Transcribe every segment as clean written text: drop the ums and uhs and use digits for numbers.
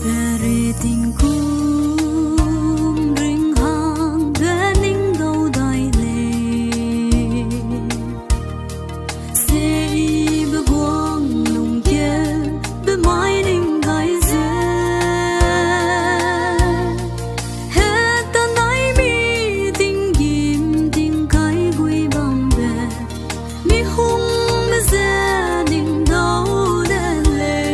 về tình cung rình hàng về ninh đâu đại lệ sẽ bờ quang lùng kia bờ mái ninh gai dê hết ta nói mi tình kim tình cái quy bằng về mi hung mi dê ninh đâu đại lệ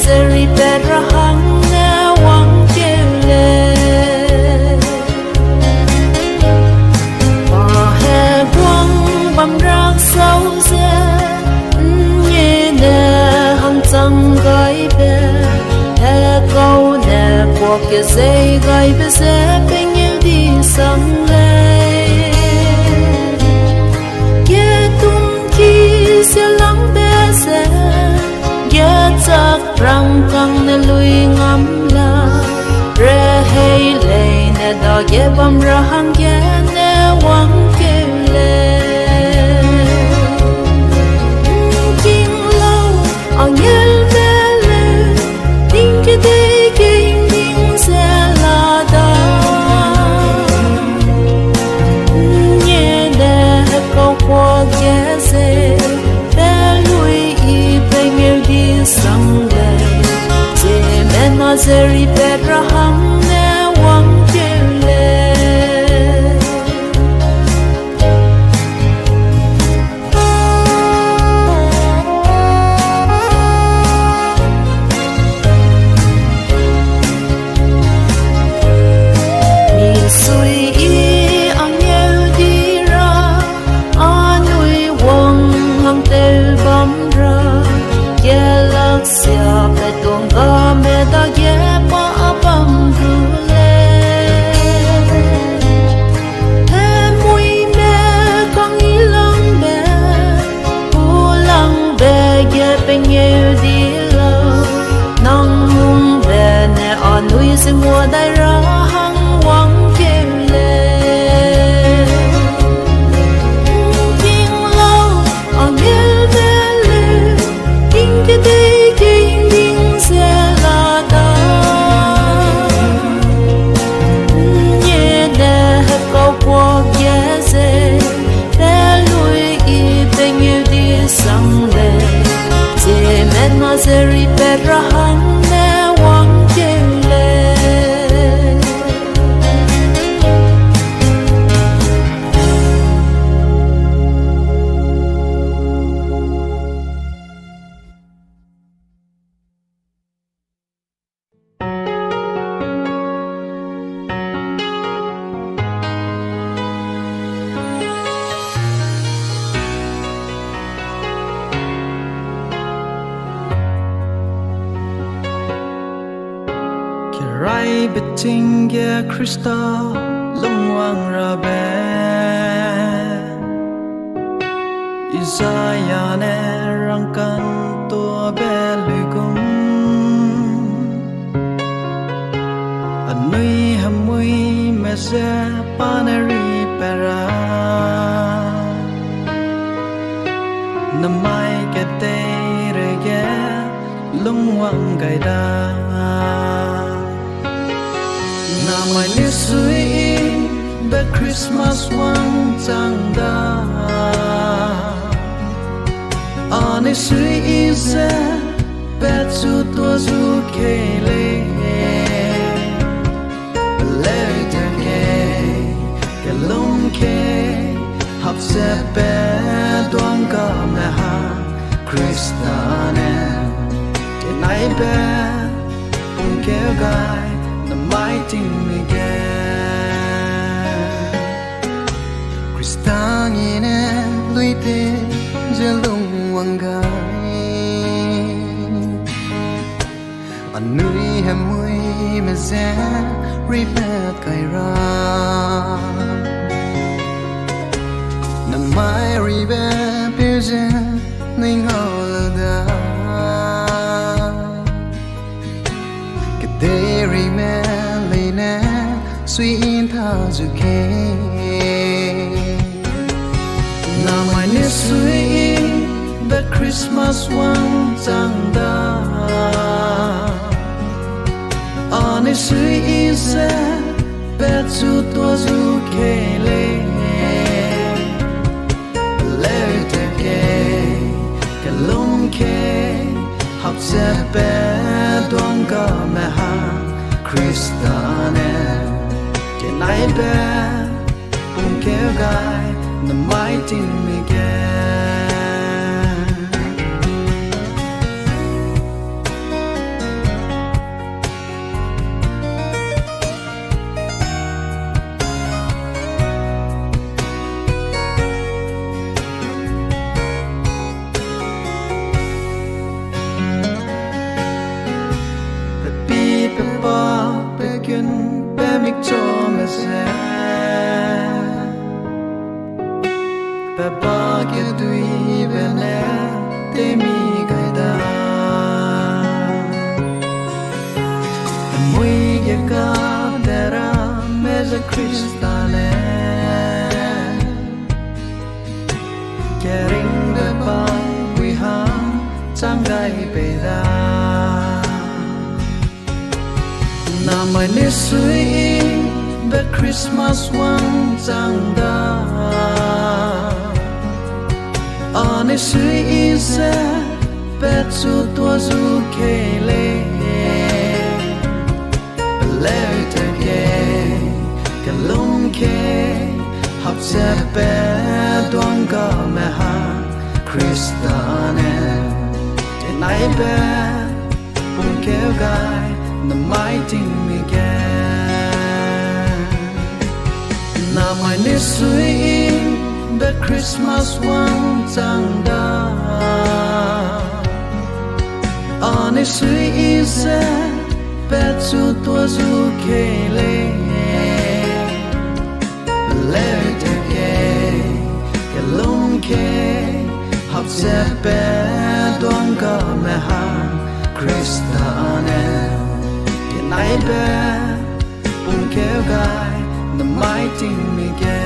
zeri pedra hang na wang kele pa he quang bam rang sâu ze nhẹ nè hang trăng gai be he câu nè cuộc kia dây gai be ze bên yêu đi sang lê kia tum ki se lang be ze chắc rằng căng nên lui ngắm la re hay lệ nè đò ghé bầm ra hang ghé nè quăng kêu lệ kinh lâu ở nhel mê lệ tin cái đây kinh kinh sẽ là ta nhẹ nè câu qua ghé dễ bé lui y bên yêu đi sang lệ Zeme na zeri pedra hang ne wang kele mi sui i ang yêu đi ra anui wang hang tel bam ra lắc xia pe tuang ga me da ye pa bam ru le he mui me kang i lang be pu lang be ye pe nghe đi lo nang mung be ne anui se mua dai ra hang wang ke le king lo ang ye be le king ke đây kinh kinh sẽ là ta nhẹ nè câu qua ghé dễ bé lui y bên yêu đi sang lệ Zeme na zeri pedra hang ne wang kele Rai beting ya Krista lungwang rabe Isaiah ne rangkan tua beligum Anui hamui meze paneri pera Namai kete rege lungwang gaida Namai nisui the Christmas one tangda Anisui ise betsu tozu kele Lete ke kelum ke hapse pe duanga meha Kristane kenai be unke gai mighty Miguel Kristangine luite jelung wangai Anui hamui meze ripet kaira Namai ribe pirje ningolada Deri me lene suin tha zuke Na mai ne sui the Christmas one tangda Ani sui ise betsu to zuke le Lete ke kalum ke hapse pe duanga meha Kristane kenai be unke gai the mighty Miguel cho me se pe ba ke tui be ne te mi kai da mui ke ka dera me ze kristale caring the ba we ha chang dai pe da na mai ne sui the Christmas one chang da on is is bet su tua su kele le te ke kalum ke hab se pe tuang ka me ha Christane nai be un ke gai the mighty me ke na mai ne sui the Christmas one chang da on is is bet su tua su kele le te ke kalum ke hab se pe tuang ka me ha Christane nai be un ke gai the mighty me ke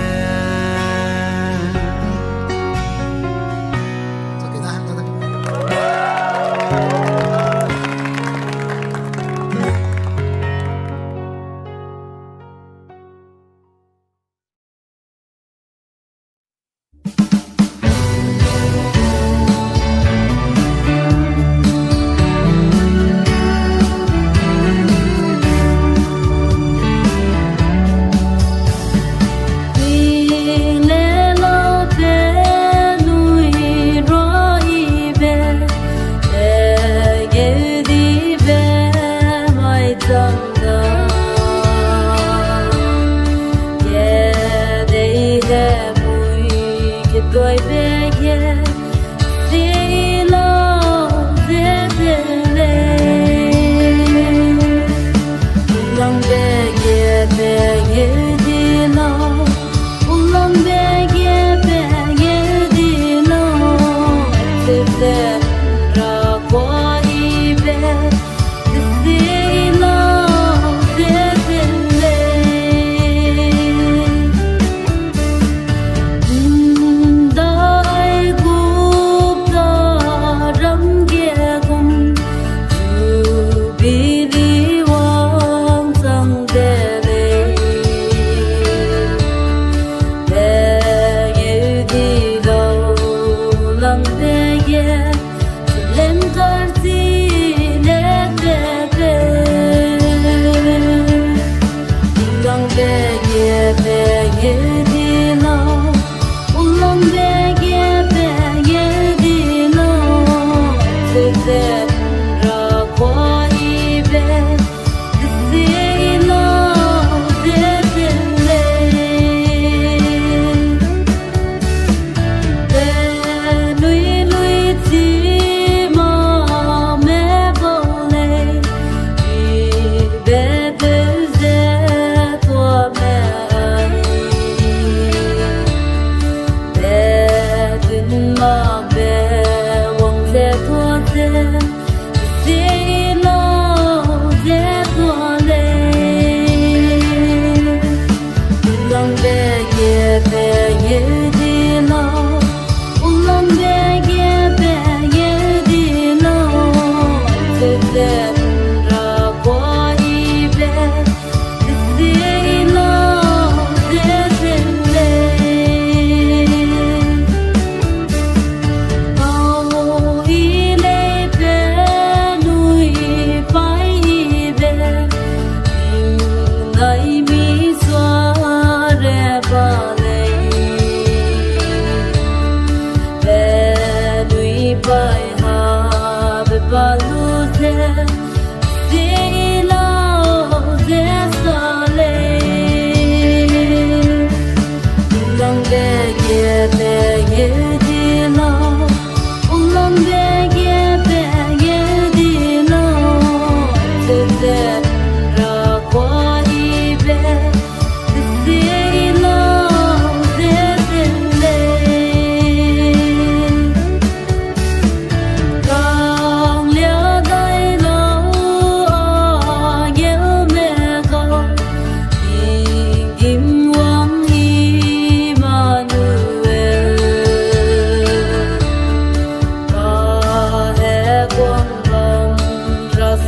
Ra qua đi về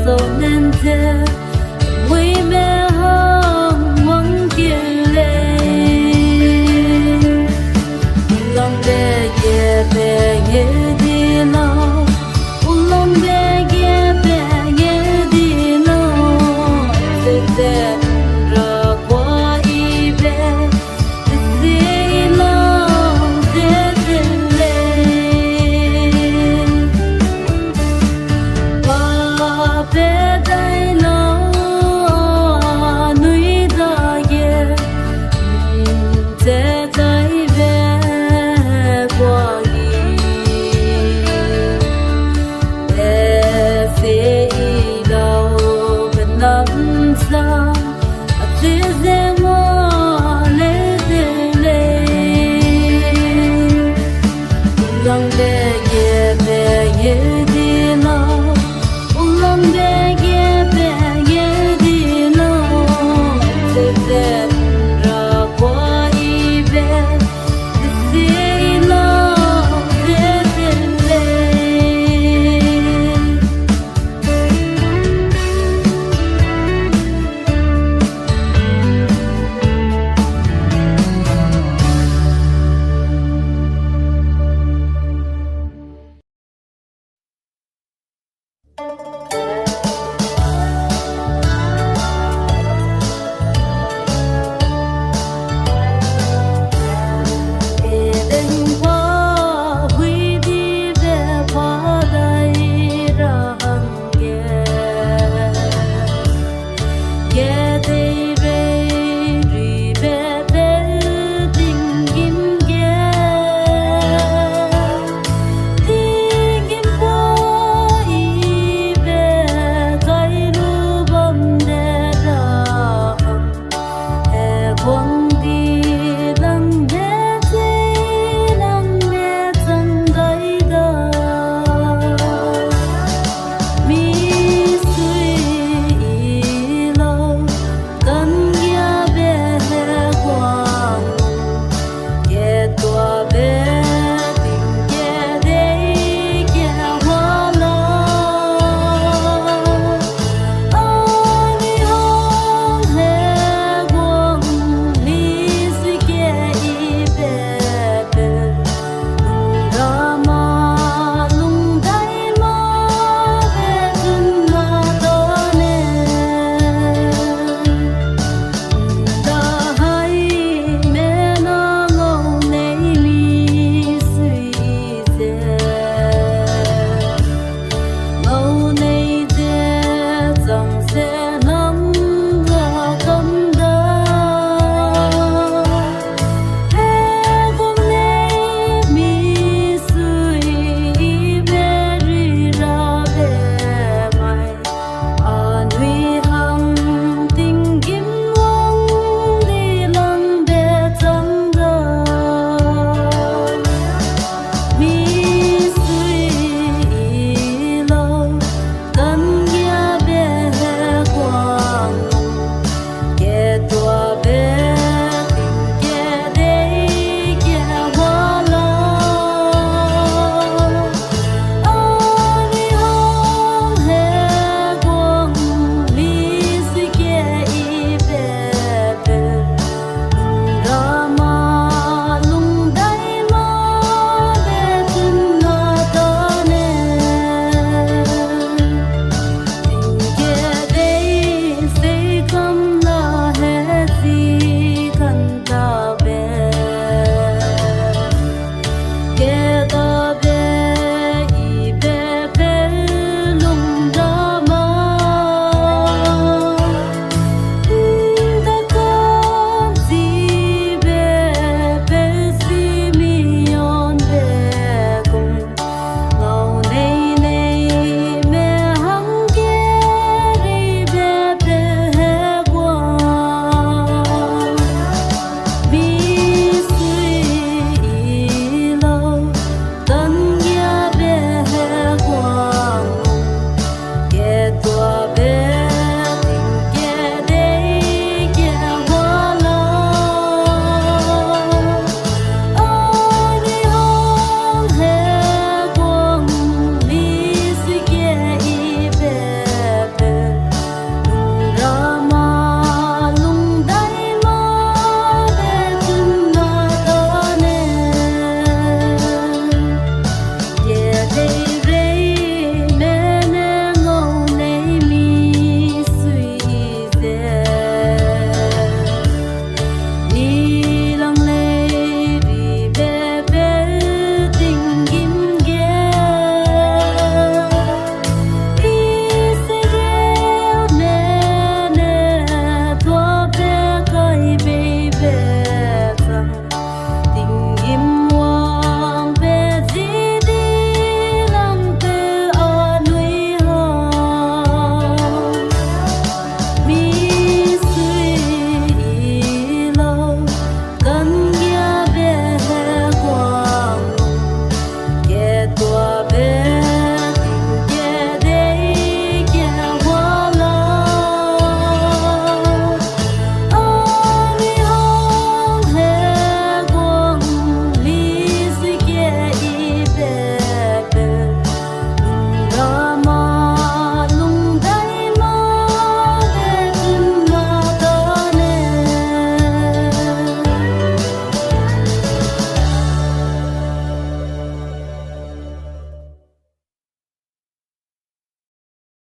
so nên thế vui mẹ hông mong kia lên lòng bè ghé bè ghé đi lâu lòng bè ghé đi lâu thế thế ra qua y bè thế lâu thế lên ba bè đây lâu núi da ghé thế tay về qua thế đâu bên nắm xa thế Zeme lê lê lòng bè ghé đi lâu lòng bè